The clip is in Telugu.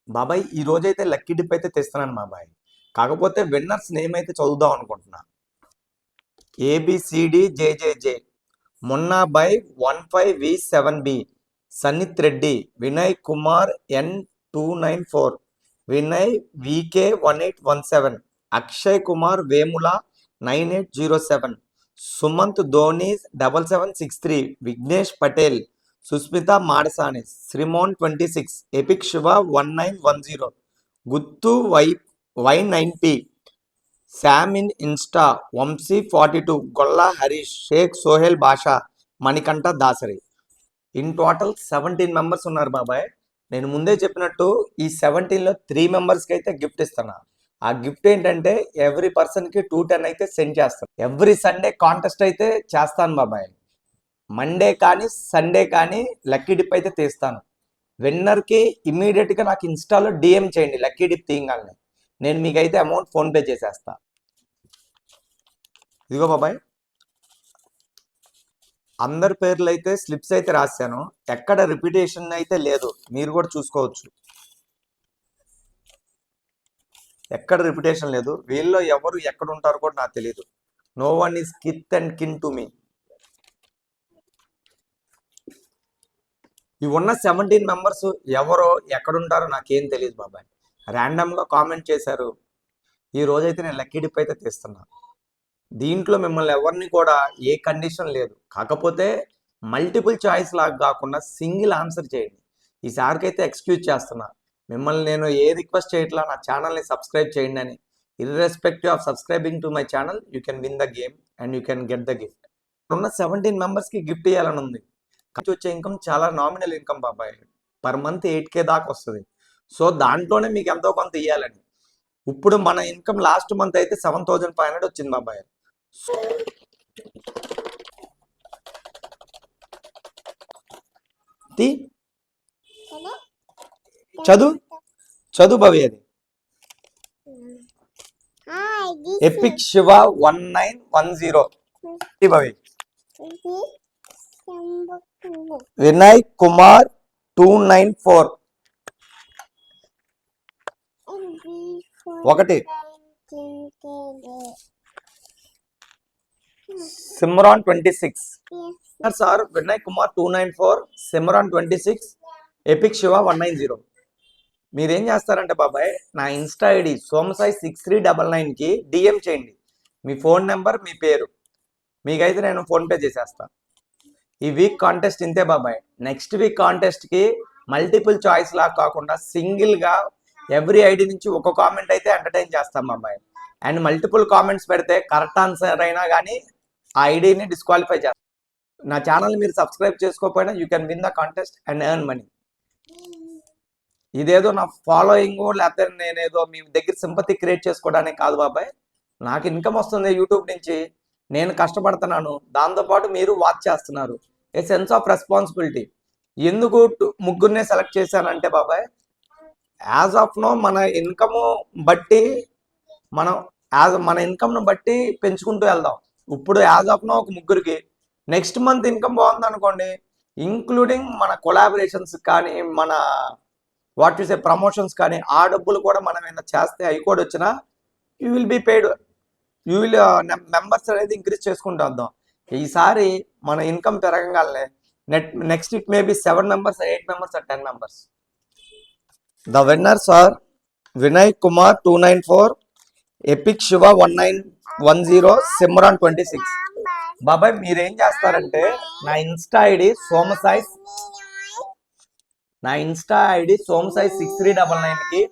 బాబాయ్ ఈ రోజైతే లక్కీ డిప్ అయితే తెస్తున్నాను బాబాయ్. కాకపోతే విన్నర్స్ నేమ్ అయితే చదువుదాం అనుకుంటున్నా. ABCDJJJ, మున్నా బై 15V7B, Sannith Reddy, Vinay Kumar N294, Vinay VK1817, Akshay Kumar Vemula 9807, Sumanth Dhoni 7763, Vighnesh Patel, Susmitha Madasani, Srimon 26, epic Shiva 1910, Guttu Y9P, Sam in Insta, Vamshi 42, Golla Harish, Sheikh Sohel Basha, Manikanta Dasari. In total 17 members ఉన్నారు బాబాయ్. నేను ముందే చెప్పినట్టు ఈ 17లో 3 మెంబర్స్కి అయితే గిఫ్ట్ ఇస్తున్నా. ఆ గిఫ్ట్ ఏంటంటే ఎవ్రీ పర్సన్కి 210 అయితే సెండ్ చేస్తాను. ఎవ్రీ సండే కాంటెస్ట్ అయితే చేస్తాను బాబాయ్. మండే కానీ సండే కానీ లక్కీ డిప్ అయితే తీస్తాను. విన్నర్కి ఇమీడియట్గా నాకు ఇన్స్టాలో డిఎం చేయండి లక్కీ డిప్ తీయగానే. నేను మీకైతే అమౌంట్ ఫోన్పే చేసేస్తా. ఇదిగో బాబాయ్, అందరి పేర్లు అయితే స్లిప్స్ అయితే రాశాను. ఎక్కడ రిపిటేషన్ అయితే లేదు, మీరు కూడా చూసుకోవచ్చు. ఎక్కడ రిపిటేషన్ లేదు. వీళ్ళలో ఎవరు ఎక్కడ ఉంటారో కూడా నాకు తెలియదు. No one is kith and kin to me. ఇవి ఉన్న 17 మెంబర్స్ ఎవరో ఎక్కడుంటారో నాకేం తెలియదు బాబాయ్. ర్యాండమ్గా కామెంట్ చేశారు. ఈ రోజైతే నేను లక్కీ డిప్ అయితే తీస్తున్నా. దీంట్లో మిమ్మల్ని ఎవరిని కూడా ఏ కండిషన్ లేదు. కాకపోతే మల్టిపుల్ చాయిస్ లాగా కాకుండా సింగిల్ ఆన్సర్ చేయండి. ఈసారికి అయితే ఎక్స్క్యూజ్ చేస్తున్నా. మిమ్మల్ని నేను ఏ రిక్వెస్ట్ చేయట్లా, నా ఛానల్ని సబ్స్క్రైబ్ చేయండి అని. Irrespective of subscribing to my channel you can win the game and you can get the gift. ఉన్న 17 మెంబర్స్కి గిఫ్ట్ ఇవ్వాలని ఉంది. ఖర్చు వచ్చే ఇన్కమ్ చాలా నామినల్ ఇన్కమ్ బాబాయ్. పర్ మంత్ 8K దాకా వస్తుంది. సో దాంట్లోనే మీకు ఎంతో కొంత ఇవ్వాలని. ఇప్పుడు మన ఇన్కమ్ లాస్ట్ మంత్ అయితే 7500 వచ్చింది బాబాయ్. చదువు భవి. అది ఎపిక్ శివ 1910 భవి, వినయ్ కుమార్ 294, ఒకటి సిమ్రాన్ 26, సార్ వినయ్ కుమార్ 294, సిమ్రాన్ 26, ఎపిక్ శివ 190. మీరేం చేస్తారంటే బాబాయ్, నా ఇన్స్టా ఐడి సోమసాయి 6399కి డిఎం చేయండి మీ ఫోన్ నెంబర్, మీ పేరు. మీకైతే నేను ఫోన్పే చేసేస్తాను. ఈ వీక్ కాంటెస్ట్ ఇంతే బాబాయ్. నెక్స్ట్ వీక్ కాంటెస్ట్కి మల్టిపుల్ చాయిస్ లాగా కాకుండా సింగిల్గా ఎవ్రీ ఐడి నుంచి ఒక కామెంట్ అయితే ఎంటర్టైన్ చేస్తాం బాబాయ్. అండ్ మల్టిపుల్ కామెంట్స్ పెడితే కరెక్ట్ ఆన్సర్ అయినా కానీ ఆ ఐడిని డిస్క్వాలిఫై చేస్తాం. నా ఛానల్ మీరు సబ్స్క్రైబ్ చేసుకోకపోయినా you can win the contest and earn money. ఇదేదో నా ఫాలోయింగ్ లేకపోతే నేనేదో మీ దగ్గర సింపతి క్రియేట్ చేసుకోవడానికి కాదు బాబాయ్. నాకు ఇన్కమ్ వస్తుంది యూట్యూబ్ నుంచి, నేను కష్టపడుతున్నాను, దాంతోపాటు మీరు వాచ్ చేస్తున్నారు. A sense of responsibility. ఎందుకు ముగ్గురినే సెలెక్ట్ చేశానంటే బాబాయ్, యాజ్ ఆఫ్ నో మన ఇన్కమ్ బట్టి మన ఇన్కమ్ను బట్టి పెంచుకుంటూ వెళ్దాం. ఇప్పుడు యాజ్ ఆఫ్ నో ఒక ముగ్గురికి, నెక్స్ట్ మంత్ ఇన్కమ్ బాగుంది అనుకోండి, ఇంక్లూడింగ్ మన కొలాబరేషన్స్ కానీ మన వాట్ యు సే ప్రమోషన్స్ కానీ ఆ డబ్బులు కూడా మనం ఏమైనా చేస్తే అవి కూడా వచ్చినా you will be paid. You will members అనేది ఇంక్రీజ్ చేసుకుంటూ వద్దాం. ఈసారి మన ఇన్కమ్ పెరగగానే next it may be 7 members, 8 members or 10 members. The winners are Vinay Kumar 294, epic Shiva 1910, Simran 26. బాబాయ్ మీరేం చేస్తారంటే నా ఇన్స్టా ఐడి సోమసాయి 6399కి